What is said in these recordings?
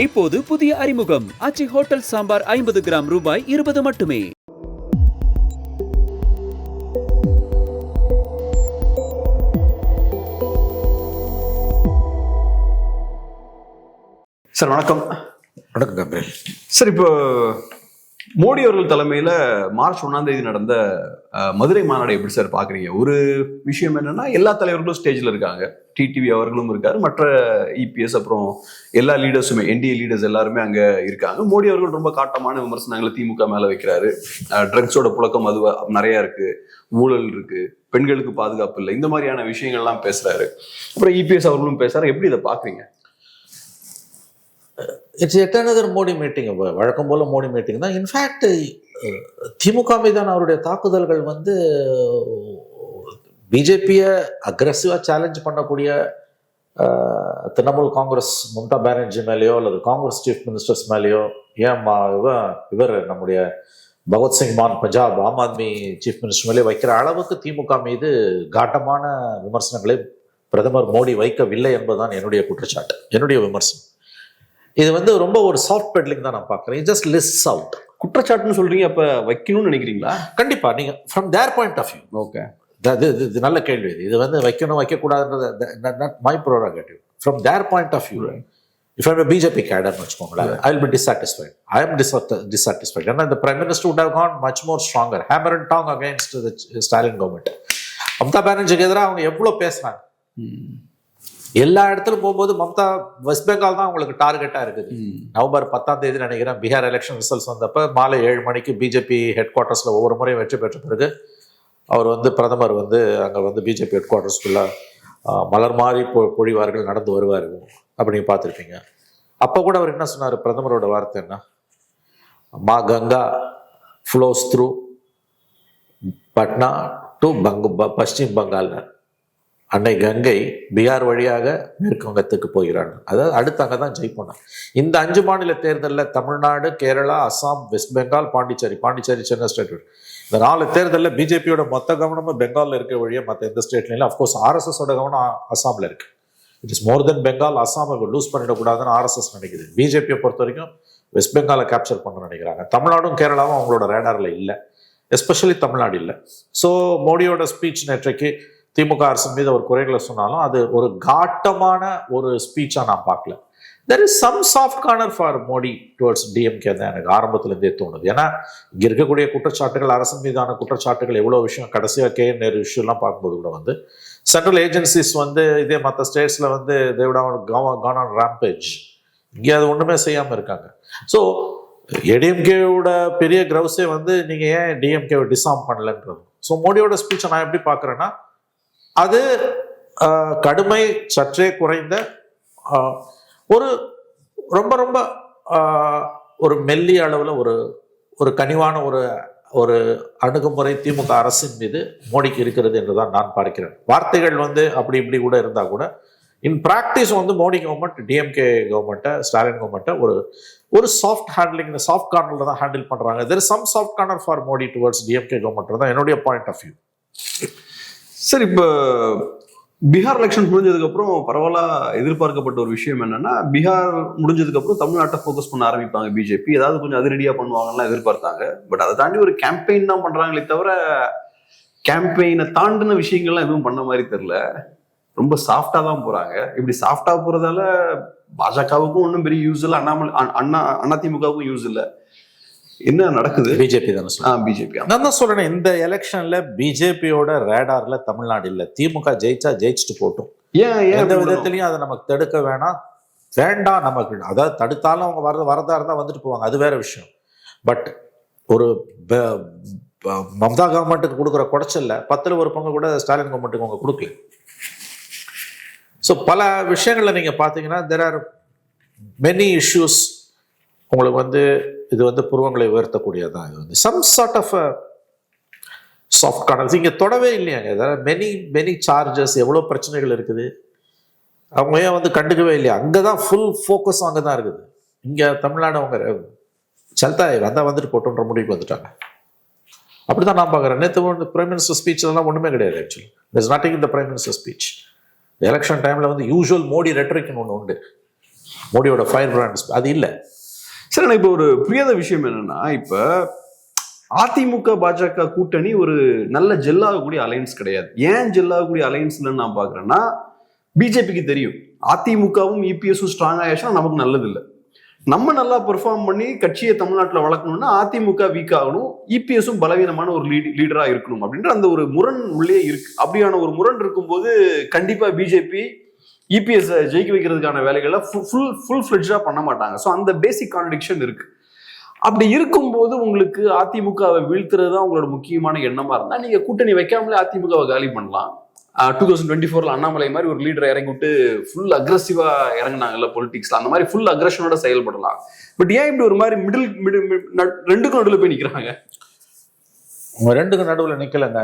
இப்போது புதிய அறிமுகம் ஆச்சி ஹோட்டல் சாம்பார் 50 கிராம் ரூபாய் 20 மட்டுமே. சார் வணக்கம். வணக்கம் கபில். சார், இப்போ மோடி அவர்கள் தலைமையில மார்ச் 1ஆம் தேதி நடந்த மதுரை மாநாடு எப்படி சார் பாக்குறீங்க? ஒரு விஷயம் என்னன்னா, எல்லா தலைவர்களும் ஸ்டேஜ்ல இருக்காங்க. டிடிவி அவர்களும் இருக்காரு, மற்ற இபிஎஸ், அப்புறம் எல்லா லீடர்ஸுமே, என்டிஏ லீடர்ஸ் எல்லாருமே அங்க இருக்காங்க. மோடி அவர்கள் ரொம்ப காட்டமான விமர்சனங்களை திமுக மேல வைக்கிறாரு. ட்ரக்ஸோட புழக்கம் அது நிறைய இருக்கு, ஊழல் இருக்கு, பெண்களுக்கு பாதுகாப்பு இல்லை, இந்த மாதிரியான விஷயங்கள்லாம் பேசுறாரு. அப்புறம் இபிஎஸ் அவர்களும் பேசுறாரு. எப்படி இதை பாக்குறீங்க? It's yet another Modi meeting. வழக்கம் போல மோடி மீட்டிங் தான். இன்ஃபேக்ட் திமுக மீதான அவருடைய தாக்குதல்கள் வந்து பிஜேபியை அக்ரெசிவா சேலஞ்ச் பண்ணக்கூடிய திரிணாமுல் காங்கிரஸ் மம்தா பானர்ஜி மேலேயோ அல்லது காங்கிரஸ் சீஃப் மினிஸ்டர்ஸ் மேலேயோ, ஏன் இவர் நம்முடைய பகத்சிங் மான் பஞ்சாப் ஆம் ஆத்மி சீஃப் மினிஸ்டர் மேலேயோ வைக்கிற அளவுக்கு திமுக மீது காட்டமான விமர்சனங்களை பிரதமர் மோடி வைக்கவில்லை என்பதுதான் என்னுடைய குற்றச்சாட்டு, என்னுடைய விமர்சனம். இது வந்து ரொம்ப ஒரு சாஃப்ட் பெட்லிங் தான் நான் பார்க்குறேன். It just lists out. குற்றச்சாட்டுன்னு சொல்றீங்க, அப்ப வைக்கணும்னு நினைக்கிறீங்களா? கண்டிப்பா. நீங்க from their point of view. Okay, இது நல்ல கேள்வி. இது வந்து வைக்கணும் வைக்கக்கூடாதுன்றது not my prerogative. From their point of view, if I'm BJP கேடர்னு வச்சுக்கோங்களேன், I will be dissatisfied. I am dissatisfied. ஏன்னா இந்த prime minister would have gone much more stronger, hammer and tongue against the Stalin government. Mamata பானர்ஜிக்கு எதிராக அவங்க எவ்வளவு பேசுறாங்க. எல்லா இடத்துலும் போகும்போது மம்தா வெஸ்ட் பெங்கால் தான் உங்களுக்கு டார்கெட்டா இருக்குது. நவம்பர் 10ஆம் தேதி நினைக்கிறேன் பீகார் எலெக்ஷன் ரிசல்ட்ஸ் வந்தப்ப மாலை 7 மணிக்கு பிஜேபி ஹெட் குவார்ட்டர்ஸ்ல ஒவ்வொரு முறையும் வெற்றி பெற்ற பிறகு அவர் வந்து பிரதமர் வந்து அங்க வந்து பிஜேபி ஹெட் குவார்ட்டர்ஸ்குள்ள மலர் மாறி பொழிவார்கள், நடந்து வருவார். அப்படி நீங்க பார்த்துருப்பீங்க. அப்ப கூட அவர் என்ன சொன்னார்? பிரதமரோட வார்த்தை என்ன? Ma Ganga flows through Patna to Paschim Bengal. அன்னை கங்கை பீகார் வழியாக மேற்கு வங்கத்துக்கு போகிறான். அதாவது அடுத்து அங்கே தான் ஜெயிப்போம். இந்த 5 மாநில தேர்தலில் தமிழ்நாடு, கேரளா, அஸ்ஸாம், வெஸ்ட் பெங்கால், பாண்டிச்சேரி சென்னை ஸ்டேட், இந்த 4 தேர்தலில் பிஜேபியோட மொத்த கவனமும் பெங்காலில் இருக்க வழியே மற்ற எந்த ஸ்டேட்லையும். அஃப்கோர்ஸ் ஆர்எஸ்எஸோட கவனம் அஸ்ஸாமில் இருக்கு. It is more than Bengal. அஸ்ஸாமை லூஸ் பண்ணிடக்கூடாதுன்னு ஆர்எஸ்எஸ் நினைக்குது. பிஜேபியை பொறுத்த வரைக்கும் வெஸ்ட் பெங்காலை கேப்சர் பண்ண நினைக்கிறாங்க. தமிழ்நாடும் கேரளாவும் அவங்களோட ரேடாரில் இல்லை, எஸ்பெஷலி தமிழ்நாடு இல்லை. ஸோ மோடியோட ஸ்பீச் நேற்றைக்கு திமுக அரசு மீது அவர் குறைகளை சொன்னாலும் அது ஒரு காட்டமான ஒரு ஸ்பீச்சா நான் பார்க்கல. There is some soft corner for Modi towards DMK தான் எனக்கு ஆரம்பத்திலேருந்தே தோணுது. ஏன்னா இங்க இருக்கக்கூடிய குற்றச்சாட்டுகள், அரசு மீதான குற்றச்சாட்டுகள், எவ்வளோ விஷயம், கடைசியாக KN நேரு விஷயம்லாம் பார்க்கும்போது கூட வந்து சென்ட்ரல் ஏஜென்சிஸ் வந்து இதே மற்ற ஸ்டேட்ஸ்ல வந்து கான் ஆன் ராம்பேஜ், இங்கே அது ஒண்ணுமே செய்யாம இருக்காங்க. ஸோ ஏடிஎம்கேவோட பெரிய கிரவுஸே வந்து நீங்க ஏன் டிஎம்கேவை டிசார்ம் பண்ணலன்றது. ஸோ மோடியோட ஸ்பீச்சை நான் எப்படி பார்க்குறேன்னா, அது கடுமை சற்றே குறைந்த ஒரு ரொம்ப ரொம்ப ஒரு மெல்லிய அளவில் ஒரு கனிவான ஒரு அணுகுமுறை திமுக அரசின் மீது மோடிக்கு இருக்கிறது என்றுதான் நான் பார்க்கிறேன். வார்த்தைகள் வந்து அப்படி இப்படி கூட இருந்தா கூட இன் பிராக்டிஸ் வந்து மோடி கவர்மெண்ட், டிஎம்கே கவர்மெண்ட்டை, ஸ்டாலின் கவர்மெண்ட்டை ஒரு சாஃப்ட் ஹேண்ட்லிங், சாஃப்ட் கார்னர்ல தான் ஹேண்டில் பண்றாங்க. There is some soft corner for Modi towards DMK government தான் என்னுடைய பாயிண்ட் ஆஃப் வியூ. சார், இப்போ பீகார் எலெக்ஷன் முடிஞ்சதுக்கு அப்புறம் பரவலா எதிர்பார்க்கப்பட்ட ஒரு விஷயம் என்னன்னா, பீகார் முடிஞ்சதுக்கு அப்புறம் தமிழ்நாட்டை ஃபோக்கஸ் பண்ண ஆரம்பிப்பாங்க பிஜேபி, ஏதாவது கொஞ்சம் அதிரடியா பண்ணுவாங்கலாம் எதிர்பார்த்தாங்க. பட் அதை தாண்டி ஒரு கேம்பெயின் தான் பண்றாங்களே தவிர கேம்பெயினை தாண்டின விஷயங்கள்லாம் எதுவும் பண்ண மாதிரி தெரியல. ரொம்ப சாஃப்டா தான் போறாங்க. இப்படி சாஃப்டா போறதால பாஜகவுக்கும் ஒன்றும் பெரிய யூஸ் இல்லை, அண்ணா திமுகவுக்கும் யூஸ் இல்லை. என்ன நடக்குது? பிஜேபி தானே? பிஜேபி. நான் தான் சொல்றேன், இந்த எலெக்ஷன்ல பிஜேபியோட ரேடார்ல தமிழ்நாடு இல்ல. திமுக ஜெயிச்சுட்டு போட்டும். எந்த விதத்திலையும் அதை நமக்கு தடுக்க வேண்டாம். நமக்கு அதாவது தடுத்தாலும் அவங்க வரதா இருந்தா வந்துட்டு போவாங்க, அது வேற விஷயம். பட் ஒரு மம்தா கவர்மெண்ட்டுக்கு கொடுக்குற குடைச்சல்ல 10ல் 1 பங்கு கூட ஸ்டாலின் கவர்மெண்ட்டுக்கு அவங்க கொடுக்கல. ஸோ பல விஷயங்கள்ல நீங்க பாத்தீங்கன்னா தெர் ஆர் மெனி இஷ்யூஸ். உங்களுக்கு வந்து இது வந்து புருவங்களை உயர்த்தக்கூடியதான். இது வந்து some sort of soft corner இங்க தொடவே இல்லையாங்க. மெனி சார்ஜஸ், எவ்வளோ பிரச்சனைகள் இருக்குது, அவங்க ஏன் வந்து கண்டுக்கவே இல்லையா? அங்கதான் ஃபுல் ஃபோக்கஸ் அங்கதான் இருக்குது. இங்க தமிழ்நாடு அவங்க சல்தா வந்துட்டு போட்டோன்ற முடிவுக்கு வந்துட்டாங்க. அப்படிதான் நான் பார்க்குறேன். நேற்று பிரைம் மினிஸ்டர் ஸ்பீச்லாம் ஒன்றுமே கிடையாது. Actually there's nothing in the prime minister speech. Election டைம்ல வந்து யூஸ்வல் மோடி ரெட்டரிக்னு ஒன்று உண்டு. மோடியோட ஃபயர் பிராண்ட் அது இல்லை. சார் எனக்கு இப்போ ஒரு புரியாத விஷயம் என்னன்னா, இப்ப அதிமுக பாஜக கூட்டணி ஒரு நல்ல ஜெல்லாகக்கூடிய அலையன்ஸ் கிடையாது. ஏன் ஜெல்லாகக்கூடிய அலையன்ஸ் இல்லைன்னு நான் பாக்குறேன்னா, பிஜேபிக்கு தெரியும் அதிமுகவும் இபிஎஸும் ஸ்ட்ராங் ஆயிடுச்சுன்னா நமக்கு நல்லது இல்லை. நம்ம நல்லா பெர்ஃபார்ம் பண்ணி கட்சியை தமிழ்நாட்டில் வளர்க்கணும்னா அதிமுக வீக் ஆகணும், இபிஎஸும் பலவீனமான ஒரு லீடரா இருக்கணும் அப்படின்ற அந்த ஒரு முரண் உள்ளே இருக்கு. அப்படியான ஒரு முரண் இருக்கும்போது கண்டிப்பா பிஜேபி இபிஎஸ் ஜெயிக்க வைக்கிறதுக்கான வேலைகளை ஃபுல் ஃபிளெட்ஜா பண்ண மாட்டாங்க. ஸோ அந்த பேசிக் கான்ட்ரடிக்ஷன் இருக்கு. அப்படி இருக்கும்போது உங்களுக்கு அதிமுகவை வீழ்த்துறது தான் உங்களோட முக்கியமான எண்ணமா இருந்தா நீங்க கூட்டணி வைக்காமலே அதிமுகவை காலி பண்ணலாம். 2024 அண்ணாமலை மாதிரி ஒரு லீடரை இறங்கி விட்டு ஃபுல் அக்ரெசிவா இறங்கினாங்கல்ல பொலிட்டிக்ஸ்ல, அந்த மாதிரி ஃபுல் அக்ரெஷனோட செயல்படலாம். பட் ஏன் இப்படி ஒரு மாதிரி ரெண்டுக்கும் நடுவில் போய் நிக்கிறாங்க? அவங்க ரெண்டுக்கும் நடுவில் நிக்கலங்க.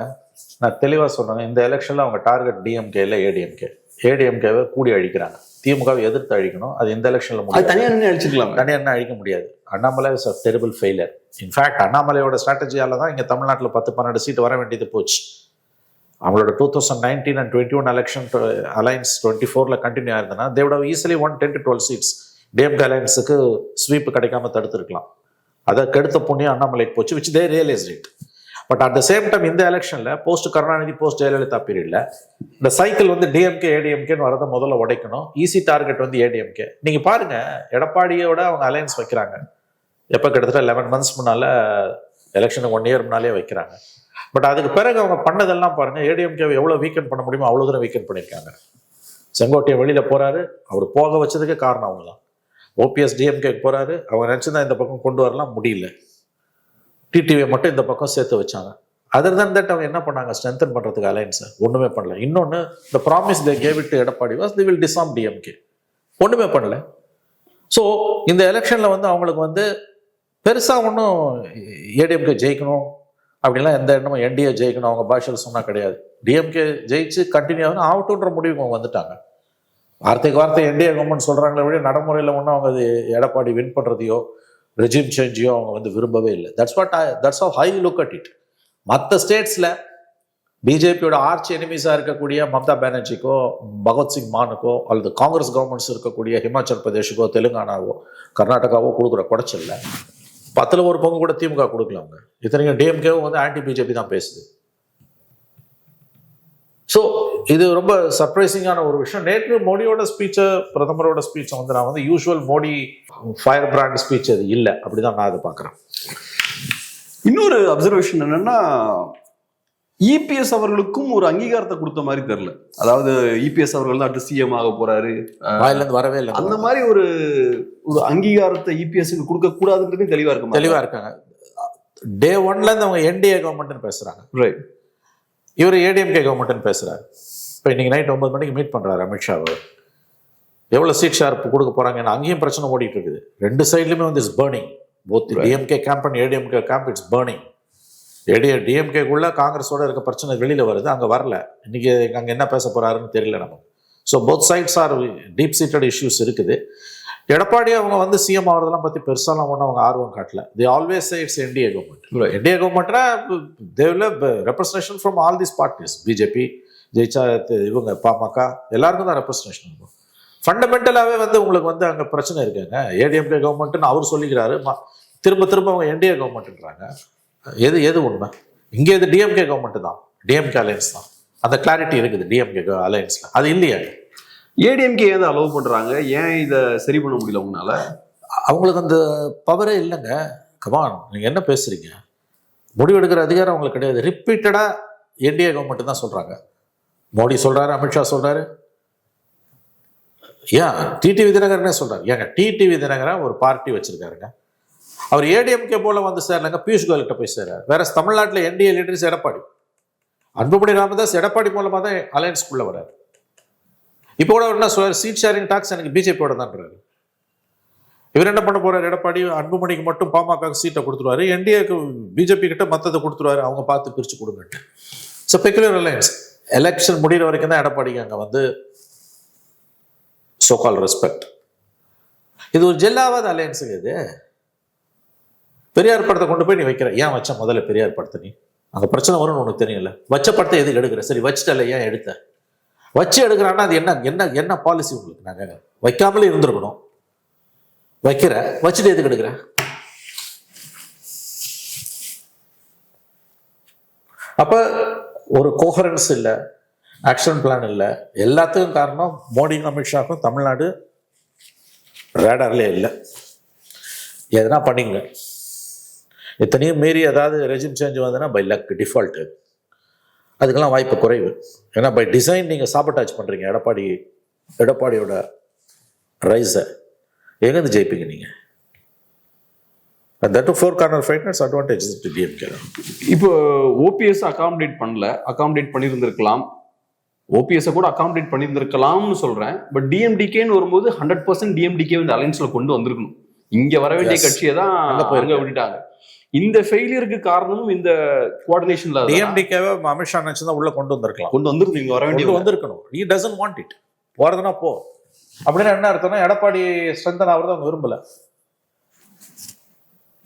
நான் தெளிவா சொல்றேன், இந்த எலெக்ஷன்ல அவங்க டார்கெட் டிஎம்கே இல்ல ஏடிஎம்கேவை கூடி அழிக்கிறாங்க. திமுகவை எதிர்த்து அழிக்கணும். அது இந்த எலெக்ஷன்ல தனியா அழிச்சிருக்கலாம். தனியா அழிக்க முடியாது. Annamalai is a terrible failure. In fact அண்ணாமலையோட ஸ்ட்ராட்டஜியால தான் இங்க தமிழ்நாட்டில் 10-12 சீட் வர வேண்டியது போச்சு. அவங்களோட 2019 and 21 எலெக்ஷன் அலைன்ஸ் 24ல கண்டினியூ ஆயிருந்தனா they would have easily won 10 to 12 seats. DMK அலைன்ஸுக்கு ஸ்வீப் கிடைக்காம தடுத்துருக்கலாம். அதை கெடுத்த புண்ணியம் அண்ணாமலைக்கு போச்சு, which they realized it. But at the same time இந்த எலெக்ஷன்ல போஸ்ட் கருணாநிதி போஸ்ட் ஜெயலலிதா பீரியட்ல இந்த சைக்கிள் வந்து டிஎம்கே ஏடிஎம்கேன்னு வரதை முதல்ல உடைக்கணும். ஈஸி டார்கெட் வந்து ஏடிஎம்கே. நீங்க பாருங்க, எடப்பாடியோட அவங்க அலையன்ஸ் வைக்கிறாங்க எப்போ, கிட்டத்தட்ட 11 months முன்னால, எலெக்ஷனுக்கு 1 year முன்னாலே வைக்கிறாங்க. பட் அதுக்கு பிறகு அவங்க பண்ணதெல்லாம் பாருங்க, ஏடிஎம்கேவை எவ்வளவு வீக்கெண்ட் பண்ண முடியுமோ அவ்வளவு தூரம் வீக்கெண்ட் பண்ணியிருக்காங்க. செங்கோட்டையை வெளியில போறாரு, அவர் போக வச்சதுக்கு காரணம் அவங்க தான். ஓபிஎஸ் டிஎம்கேக்கு போறாரு, அவங்க நினைச்சுதான் இந்த பக்கம் கொண்டு வரலாம், முடியல. டிடிவியை மட்டும் இந்த பக்கம் சேர்த்து வச்சாங்க. அதர் தன் தட் அவங்க என்ன பண்ணாங்க, ஸ்ட்ரென்தன் பண்றதுக்கு அலையன்ஸ் ஒண்ணுமே பண்ணல. இன்னொன்னு, இந்த promise they gave it to Edappadi was they will disarm DMK. ஒண்ணுமே பண்ணல. ஸோ இந்த எலெக்ஷன்ல வந்து அவங்களுக்கு வந்து பெருசா ஒன்றும் ஏடிஎம்கே ஜெயிக்கணும் அப்படின்லாம் எந்த எண்ணமும், என்டிஏ ஜெயிக்கணும் அவங்க பாஷையில் சொன்னா கிடையாது. டிஎம்கே ஜெயிச்சு கண்டினியூ ஆகட்டும்ன்ற முடிவுக்கு அவங்க வந்துட்டாங்க. வார்த்தைக்கு வார்த்தை என்டிஏ கவர்மெண்ட் சொல்றாங்களே வழி நடைமுறையில் ஒன்றும் அவங்க அது எடப்பாடி வின் பண்றதையோ ரெஜிம் சேஞ்சையோ அவங்க வந்து விரும்பவே இல்லை. That's how I look at it. மற்ற ஸ்டேட்ஸ்ல பிஜேபியோட ஆர்ச் எனிமீஸா இருக்கக்கூடிய மம்தா பானர்ஜிக்கோ பகத்சிங் மானுக்கோ அல்லது காங்கிரஸ் கவர்மெண்ட்ஸ் இருக்கக்கூடிய ஹிமாச்சல் பிரதேஷுக்கோ தெலுங்கானாவோ கர்நாடகாவோ கொடுக்குற குடைச்சல்ல 10ல் 1 பங்கு கூட திமுக கொடுக்கல. அவங்க இத்தனைக்கும் டிஎம்கேவும் வந்து ஆன்டி பிஜேபி தான் பேசுது. ஸோ இது ரொம்ப சர்ப்ரைசிங்கான ஒரு விஷயம். நேற்று மோடியோட ஸ்பீச்சை, பிரதமரோட ஸ்பீச்சை வந்து நான் வந்து usual Modi fire brand speech அது இல்லை, அப்படிதான் நான் அதை பார்க்குறேன். இன்னொரு அப்சர்வேஷன் என்னன்னா, இபிஎஸ் அவர்களுக்கும் ஒரு அங்கீகாரத்தை கொடுத்த மாதிரி தெரியல. அதாவது இபிஎஸ் அவர்கள் தான் சிஎம் ஆக போறாரு, வாயிலிருந்து வரவே இல்லை. அந்த மாதிரி ஒரு அங்கீகாரத்தை இபிஎஸ்க்கு கொடுக்க கூடாதுன்றது தெளிவா இருக்காங்க. டே 1ல இருந்து அவங்க என்டிஏ கவர்மெண்ட்னு பேசுறாங்க. ரைட். இவர் ஏடிஎம்கே கவர்மெண்ட்னு பேசுறாரு. இப்போ இன்னைக்கு நைட் 9 மணிக்கு மீட் பண்றாரு அமித்ஷா. எவ்வளவு சீட் ஷார்ப் கொடுக்க போறாங்க, அங்கேயும் பிரச்சனை ஓடிட்டு இருக்குது. ரெண்டு சைட்லயுமே வந்து it's burning. Both DMK camp and ADMK camp it's burning. டிஎம்கேக்குள்ள காங்கிரஸோட இருக்க பிரச்சனை வெளியில வருது, அங்க வரல. இன்னைக்கு அங்க என்ன பேச போறாருன்னு தெரியல நமக்கு. So both sides are deep seated issues இருக்குது. எடப்பாடி அவங்க வந்து சிஎம் ஆகிறதெல்லாம் பத்தி பெருசாலாம் ஒன்றும் அவங்க ஆர்வம் காட்டல. They always say it's NDA government. NDA கவர்மெண்ட்னா they will have representation from all these parties. BJP ஜெயிச்சா இவங்க பாமக எல்லாருக்கும் தான் ரெப்ரசன்டேஷன் இருக்கும். ஃபண்டமெண்டலாகவே வந்து உங்களுக்கு வந்து அங்கே பிரச்சனை இருக்குங்க. ஏடிஎம்கே கவர்மெண்ட்னு அவர் சொல்லிக்கிறாரு, திரும்ப திரும்ப அவங்க என்டிஏ கவர்மெண்ட்ன்றாங்க. எது உண்மை? இங்கே இது டிஎம்கே கவர்மெண்ட் தான், டிஎம்கே அலையன்ஸ் தான். அந்த கிளாரிட்டி இருக்குது டிஎம்கே அலையன்ஸ்ல, அது இல்லையா? ஏடிஎம்கே ஏன் அலோவ் பண்றாங்க? ஏன் இதை சரி பண்ண முடியல உங்களால? அவங்களுக்கு அந்த பவரே இல்லைங்க. கமான், நீங்க என்ன பேசுறீங்க? முடிவெடுக்கிற அதிகாரம் அவங்களுக்கு கிடையாது. ரிப்பீட்டடா என்டிஏ கவர்மெண்ட் தான் சொல்றாங்க. மோடி சொல்றாரு, அமித்ஷா சொல்றாரு, ஏன் டிடிவி தினகரனே சொல்றாரு. ஏங்க டிடிவி தினகரன் ஒரு பார்ட்டி வச்சிருக்காருங்க, அவர் ஏடிஎம்கே போல வந்து சேரலங்க, பியூஷ் கோயல் கிட்ட போய் சேராரு. வேற தமிழ்நாட்டில் என்டிஏ லீடர்ஸ் எடப்பாடி, அன்புமணி ராமதாஸ் எடப்பாடி மூலமா தான் அலையன்ஸ்குள்ள வர்றாரு. இப்போ கூட என்ன சொல்றாரு, சீட் ஷேரிங் டாக்ஸ் எனக்கு பிஜேபியோட தான்றாரு. இவர் என்ன பண்ண போறாரு, எடப்பாடி அன்புமணிக்கு மட்டும் பாமக சீட்டை கொடுத்துருவாரு, என்டிஏக்கு பிஜேபி கிட்ட மத்ததை கொடுத்துருவாரு, அவங்க பார்த்து பிரிச்சு கொடுங்கட்டு. So peculiar alliance. எலெக்ஷன் முடிகிற வரைக்கும் தான் எடப்பாடிக்கு அங்கே வந்து சோகால் ரெஸ்பெக்ட். இது ஒரு ஜெல்லாவாத அலையன்ஸுங்க. இது பெரியார் படத்தை கொண்டு போய் நீ வைக்கிற, ஏன் வச்ச முதல்ல பெரியார் படத்தை? நீ அங்கே பிரச்சனை வரும்னு உனக்கு தெரியல. வச்ச படத்தை எதுக்கு எடுக்கிற? சரி வச்சுட்டல, ஏன் எடுத்த? வச்சு எடுக்கிறான்னா அது என்ன என்ன என்ன பாலிசி உங்களுக்கு? நாங்கள் வைக்காமலே இருந்திருக்கணும். வைக்கிற வச்சுட்டு எதுக்கு எடுக்கிற? அப்ப ஒரு கோஹரன்ஸ் இல்லை, ஆக்ஷன் பிளான் இல்லை. எல்லாத்துக்கும் காரணம் மோடிக்கும் அமித்ஷாக்கும் தமிழ்நாடு ரேடார்லே இல்லை. எதனா பண்ணிங்க, எத்தனையும் மீறி ஏதாவது ரெஜிம் சேஞ்ச் வந்ததுன்னா பை லக் டிஃபால்ட்டு, அதுக்கெல்லாம் வாய்ப்பு குறைவு. ஏன்னா பை டிசைன் நீங்கள் சாபட்டாச் பண்ணுறீங்க எடப்பாடியோட ரைஸை. எங்கேருந்து ஜெயிப்பீங்க நீங்கள்? That four corner fights advantage DMK. இப்போ ஓபிஎஸ் அகாமடேட் பண்ணியிருந்திருக்கலாம், ஓபிஎஸ் கூட அகாமடேட் பண்ணியிருந்திருக்கலாம்னு சொல்றேன். பட் டிஎம்டிகேன்னு வரும்போது 100% டிஎம்டிகே வந்து அலைன்ஸ்ல கொண்டு வந்திருக்கணும். இங்க வர வேண்டிய கட்சியை தான் அங்க விட்டுட்டாங்க. இந்த ஃபெயிலியருக்கு காரணமும் இந்த கோஆர்டினேஷன்ல. டிஎம்டிகேவை அமித்ஷா நினைச்சுதான் உள்ள கொண்டு வந்திருக்கலாம், கொண்டு வந்துருக்கு. இங்க வர வேண்டிய வந்திருக்கணும். He doesn't want it. போறதுன்னா போ அப்படின்னு என்ன அர்த்தம்னா எடப்பாடி ஸ்ட்ரென்தன் ஆகிறது அவங்க விரும்பல.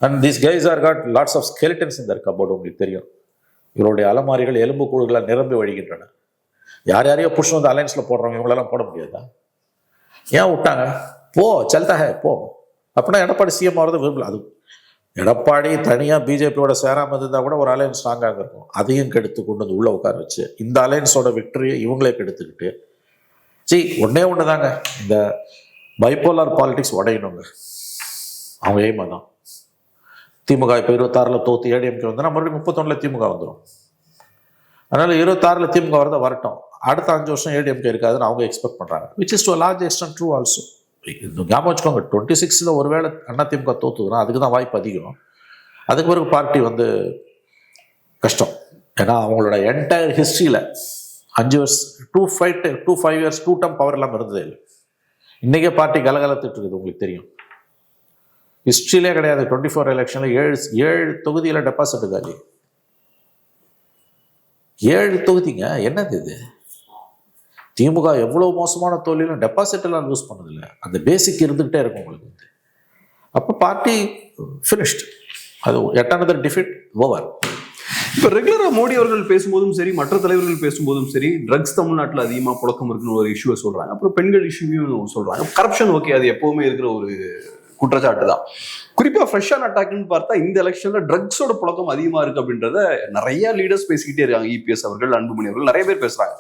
And these guys are got lots of skeletons in their cupboard. உங்களுக்கு தெரியும், இவருடைய அலமாரிகள் எலும்பு கூடுகளால் நிரம்பி வழிகின்றன. யார் யாரையோ புஷ் வந்து அலைன்ஸ்ல போடுறவங்க இவங்களெல்லாம் போட முடியாதா? ஏன் விட்டாங்க? போ சல்தா ஹே போ. அப்படின்னா எடப்பாடி சிஎம் ஆகிறது விரும்பல. அது எடப்பாடி தனியாக பிஜேபியோட சேராமல் இருந்தால் கூட ஒரு அலையன்ஸ் ஸ்ட்ராங்காக இருக்கும். அதையும் கெடுத்து கொண்டு வந்து உள்ளே உட்கார வச்சு இந்த அலையன்ஸோட விக்டரியை இவங்களே கெடுத்துக்கிட்டு ஒன்னே ஒன்று தாங்க, இந்த பைப்போலார் பாலிடிக்ஸ் உடையணுங்க. அவங்க எய்மா தான். திமுக இப்போ 26 தோத்து ஏடிஎம்கே வந்து மறுபடியும் 31 திமுக வந்துடும். அதனால 26 திமுக வரத வரட்டும், அடுத்த 5 வருஷம் ஏடிஎம்கே இருக்காதுன்னு அவங்க எக்ஸ்பெக்ட் பண்ணுறாங்க. Which is to large extend true also. ஞாபகம் வச்சுக்கோங்க, 26 ஒருவேளை அதிமுக தோத்துதுன்னா அதுக்கு தான் வாய்ப்பு அதிகம். அதுக்கு பிறகு பார்ட்டி வந்து கஷ்டம். ஏன்னா அவங்களோட என்டையர் ஹிஸ்ட்ரியில் 5 வருஷம் 2 இயர்ஸ் 2 டேர்ம் பவர் இல்லாமல் இருந்ததே இல்லை. இன்றைக்கே பார்ட்டி கலகலத்துட்டு இருக்குது. உங்களுக்கு தெரியும், ஹிஸ்ட்ரியிலே கிடையாது. 24 எலெக்ஷனில் 7 தொகுதியில் டெபாசிட் காலி. 7 தொகுதிங்க. என்னது இது? திமுக எவ்வளோ மோசமான தோல்வியிலும் டெபாசிட் எல்லாம் லூஸ் பண்ணதில்லை. அந்த பேசிக் இருந்துகிட்டே இருக்கும் உங்களுக்கு வந்து. அப்போ பார்ட்டி ஃபினிஷ்டு. அது எட்டானதர் டிஃபிட் ஓவர். இப்போ ரெகுலராக மோடி அவர்கள் பேசும்போதும் சரி, மற்ற தலைவர்கள் பேசும்போதும் சரி, ட்ரக்ஸ் தமிழ்நாட்டில் அதிகமாக புழக்கம் இருக்குன்னு ஒரு இஷ்யூவை சொல்கிறாங்க. அப்புறம் பெண்கள் இஷ்யூவையும் சொல்கிறாங்க. கரப்ஷன் ஓகே, அது எப்போவுமே இருக்கிற ஒரு குற்றச்சாட்டு தான். குறிப்பாக ஃப்ரெஷ்ஷான அட்டாக்னு பார்த்தா இந்த எலெக்ஷன்ல ட்ரக்ஸோட புழக்கம் அதிகமாக இருக்கு அப்படின்றத நிறைய லீடர்ஸ் பேசிக்கிட்டே இருக்காங்க. இபிஎஸ் அவர்கள், அன்புமணி அவர்கள், நிறைய பேர் பேசுறாங்க.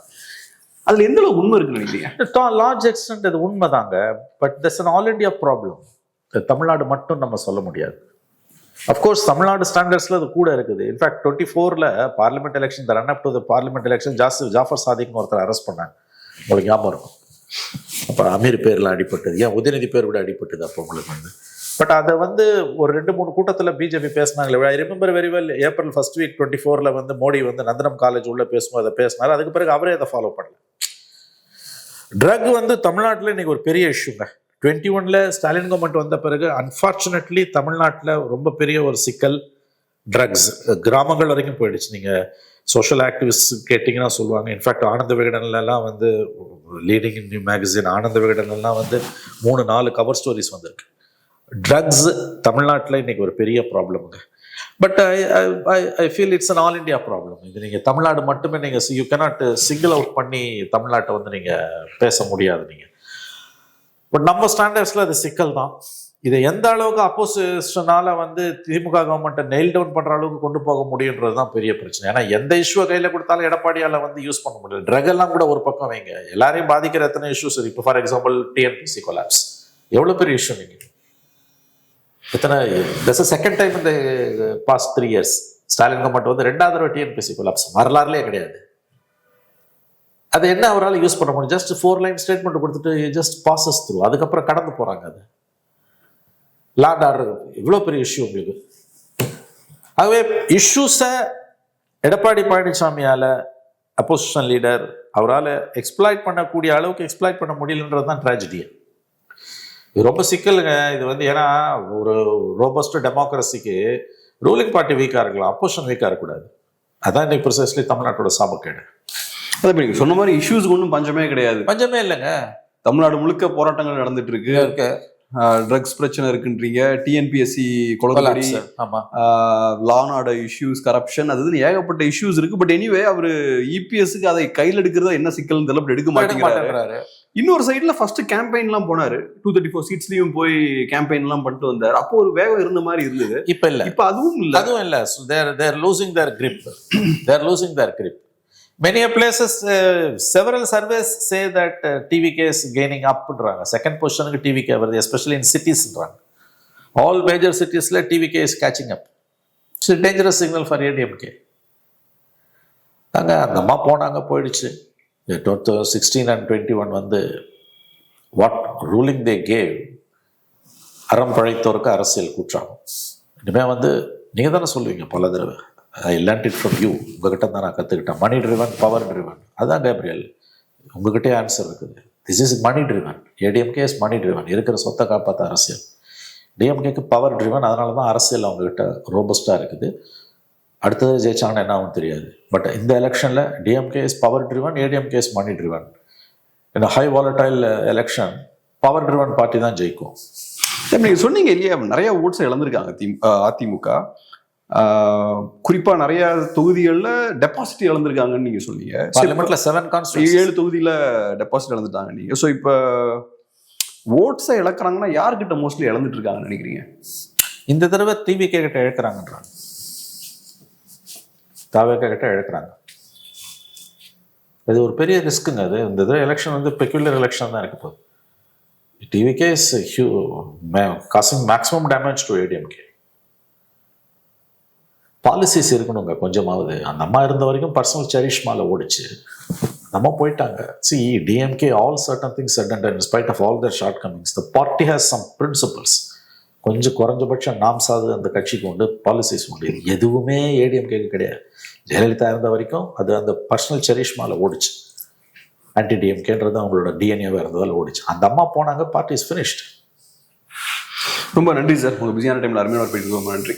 அதுல எந்த அளவு உண்மை இருக்குன்னு நினைக்கிறீங்க? லார்ஜ் எக்ஸ்டென்ட் அது உண்மைதாங்க. But that's an all India problem. Tamil Nadu மட்டும் நம்ம சொல்ல முடியாது. அஃப்கோர்ஸ் தமிழ்நாடு ஸ்டாண்டர்ட்ஸ்ல அது கூட இருக்குது. In fact 24 parliament election, run up to the parliament election Jaffer சாதிக்னு ஒருத்தர் அரெஸ்ட் பண்ணாங்க. உங்களுக்கு ஞாபகம் இருக்கும். அப்போ அமீர் பேர்லாம் அடிபட்டது, ஏன் உதயநிதி பேர் கூட அடிபட்டது அப்போ உங்களுக்கு வந்து. பட் அதை வந்து ஒரு 2-3 கூட்டத்தில் பிஜேபி பேசினாங்களே. I remember very well. April first week 24 வந்து மோடி வந்து நந்தனம் காலேஜ் உள்ள பேசும்போது அதை பேசினார். அதுக்கு பிறகு அவரே அதை ஃபாலோ பண்ணல. ட்ரக் வந்து தமிழ்நாட்டில் இன்னைக்கு ஒரு பெரிய இஷ்யூங்க. 21 ஸ்டாலின் கவர்மெண்ட் வந்த பிறகு அன்ஃபார்ச்சுனேட்லி தமிழ்நாட்டில் ரொம்ப பெரிய ஒரு சிக்கல் ட்ரக்ஸ் கிராமங்கள் வரைக்கும் போயிடுச்சு. நீங்கள் சோஷியல் ஆக்டிவிஸ்ட் கேட்டிங்கன்னா சொல்லுவாங்க. இன்ஃபேக்ட் ஆனந்த விகடன்லாம் வந்து லீடிங் நியூ மேகசின் ஆனந்த விகடன்லாம் வந்து 3-4 கவர் ஸ்டோரிஸ் வந்திருக்கு. ட்ரக்ஸ் தமிழ்நாட்டில் இன்னைக்கு ஒரு பெரிய ப்ராப்ளம்ங்க. But I feel it's an all India problem. இது நீங்கள் தமிழ்நாடு மட்டுமே நீங்கள் யூ கேனாட் சிங்கிள் அவுட் பண்ணி தமிழ்நாட்டை வந்து நீங்கள் பேச முடியாது நீங்கள். பட் நம்ம ஸ்டாண்டர்ட்ஸில் அது சிக்கல் தான். இதை எந்த அளவுக்கு அப்போசிஷனால வந்து திமுக கவர்மெண்ட்டை நெயில் டவுன் பண்ணுற அளவுக்கு கொண்டு போக முடியுன்றது தான் பெரிய பிரச்சனை. ஏன்னா எந்த இஷ்யூவை கையில் கொடுத்தாலும் எடப்பாடியால் வந்து யூஸ் பண்ண முடியல. ட்ரக் எல்லாம் கூட ஒரு பக்கம் வைங்க, எல்லாரையும் பாதிக்கிற எத்தனை இஷ்யூஸ் இருக்கு. இப்போ ஃபார் எக்ஸாம்பிள் டிஎன்பிசி கொலாப்ஸ் எவ்வளோ பெரிய இஷ்யூ. நீங்கள் எத்தனை செகண்ட் டைம் இந்த பாஸ்ட் 3 years ஸ்டாலின் கவர்மெண்ட் வந்து 2வது தடவை டிஎன்பிசி கொலாப்ஸ் வரலாறுலே கிடையாது. அது என்ன அவரால் யூஸ் பண்ண முடியும்? ஜஸ்ட் 4 லைன் ஸ்டேட்மெண்ட் கொடுத்துட்டு ஜஸ்ட் பாசஸ் த்ரூ, அதுக்கப்புறம் கடந்து போறாங்க. அது லாண்ட் ஆர்டர் இவ்வளோ பெரிய இஷ்யூ உங்களுக்கு. ஆகவே இஷ்யூஸை எடப்பாடி பழனிசாமியால அப்போசிஷன் லீடர் அவரால் எக்ஸ்ப்ளாய்ட் பண்ணக்கூடிய அளவுக்கு எக்ஸ்ப்ளாய்ட் பண்ண முடியலன்றது தான் ட்ராஜடியே. இது ரொம்ப சிக்கலுங்க. இது வந்து ஏன்னா ஒரு ரோபஸ்ட் டெமோக்ரஸிக்கு ரூலிங் பார்ட்டி வீக்காக இருக்கலாம், அப்போசிஷன் வீக்காக இருக்கக்கூடாது. அதான் இன்னைக்கு ப்ரிசைஸ்லி தமிழ்நாட்டோட சாபக்கேடு. அதே மாதிரி சொன்ன மாதிரி இஷ்யூஸ்க்கு ஒன்றும் பஞ்சமே கிடையாது. பஞ்சமே இல்லைங்க. தமிழ்நாடு முழுக்க போராட்டங்கள் நடந்துட்டு இருக்கு. ட்ரக்ஸ் பிரச்சனை இருக்குன்றீங்க, டிஎன்பிஎஸ்சி கொலை, law and order issues, corruption, அது ஏகப்பட்ட இஷ்யூஸ் இருக்கு. பட் எனிவே அவரு இபிஎஸ்க்கு அதை கையில் எடுக்கிறதா என்ன சிக்கல் தெரியல, எடுக்க மாட்டேங்கிறாரு. இன்னொரு சைடுல ஃபர்ஸ்ட் கேம்பெயின்லாம் போனாரு, 234 சீட்ஸ்லயும் போய் கேம்பெயின்லாம் பண்ணிட்டு வந்தார். அப்போ ஒரு வேகம் இருந்த மாதிரி இருந்தது. இப்ப இல்ல, இப்ப அதுவும் இல்ல. So they're losing their grip. They're losing their grip. Many places, several surveys say that TVK is gaining up. Second position TVK, especially in cities. All major cities, TVK is catching up. It's a dangerous signal for ADMK. அந்த அம்மா போனாங்க, போயிடுச்சு. 2016 and 21 வந்து what ruling they gave, அறம் பழைத்தோருக்கு அரசியல் கூற்றாகும். இனிமேல் வந்து நீங்கள் தானே சொல்லுவீங்க பல தடவை, I learnt it from you, உங்ககிட்ட தான் நான் கற்றுக்கிட்டேன். Money driven, power driven. அதுதான் கேப்ரியல், உங்ககிட்டே ஆன்சர் இருக்குது. This is money driven. ADMK is money driven. இருக்கிற சொத்தை காப்பாற்ற அரசியல். டிஎம்கேக்கு பவர் ட்ரிவன். அதனால தான் அரசியல் அவங்ககிட்ட ரோபஸ்டாக இருக்குது. அடுத்தது ஜெயிச்சாங்கன்னா என்ன ஆகும் தெரியாது. பட் இந்த எலெக்ஷனில் DMK is power driven, ADMK is money driven. இந்த high volatile election power driven party தான் ஜெயிக்கும். நீங்கள் சொன்னீங்க இல்லையா, நிறைய ஓட்ஸ் இழந்திருக்காங்க அதிமுக. குறிப்பாக நிறைய தொகுதிகளில் டெபாசிட் இழந்திருக்காங்கன்னு நீங்கள் சொன்னீங்க. பார்லிமெண்ட்ல 7 தொகுதியில் டெபாசிட் இழந்துட்டாங்க நீங்கள். ஸோ இப்போ ஓட்ஸை இழக்கிறாங்கன்னா யார்கிட்ட மோஸ்ட்லி இழந்துட்டு இருக்காங்கன்னு நினைக்கிறீங்க? இந்த தடவை டிவிகே கிட்ட இழக்கிறாங்கன்றாங்க, தாவேக்கா கிட்ட இழக்கிறாங்க. அது ஒரு பெரிய ரிஸ்க்குங்க. அது இந்த தடவை எலெக்ஷன் வந்து பெக்யூலர் எலெக்ஷன் தான் இருக்க போகுது. TVK is causing maximum damage to ADMK. Policies இருக்கணுங்க கொஞ்சமாவது. அந்த அம்மா இருந்த வரைக்கும் பர்சனல் செரிஷ்மால ஓடிச்சு. நம்ம போயிட்டாங்க. C DMK all certain things said and in spite of all their shortcomings, the party has some principles. கொஞ்சம் குறைஞ்சபட்சம் நாம் சாது அந்த கட்சிக்கு உண்டு, பாலிசிஸ் உண்டு. எதுவுமே ஏடிஎம்கேக்கு கிடையாது. ஜெயலலிதா இருந்த வரைக்கும் அது அந்த பர்சனல் செரிஷ்மால ஓடிச்சு. ஆன்டி டிஎம்கேன்றது அவங்களோட டிஎன்ஏவாக இருந்ததால் ஓடிச்சு. அந்த அம்மா போனாங்க, பார்ட்டி இஸ் ஃபினிஷ்ட். ரொம்ப நன்றி சார், உங்கள் பிஸியான டைமில் அருமையான போயிட்டு ரொம்ப நன்றி.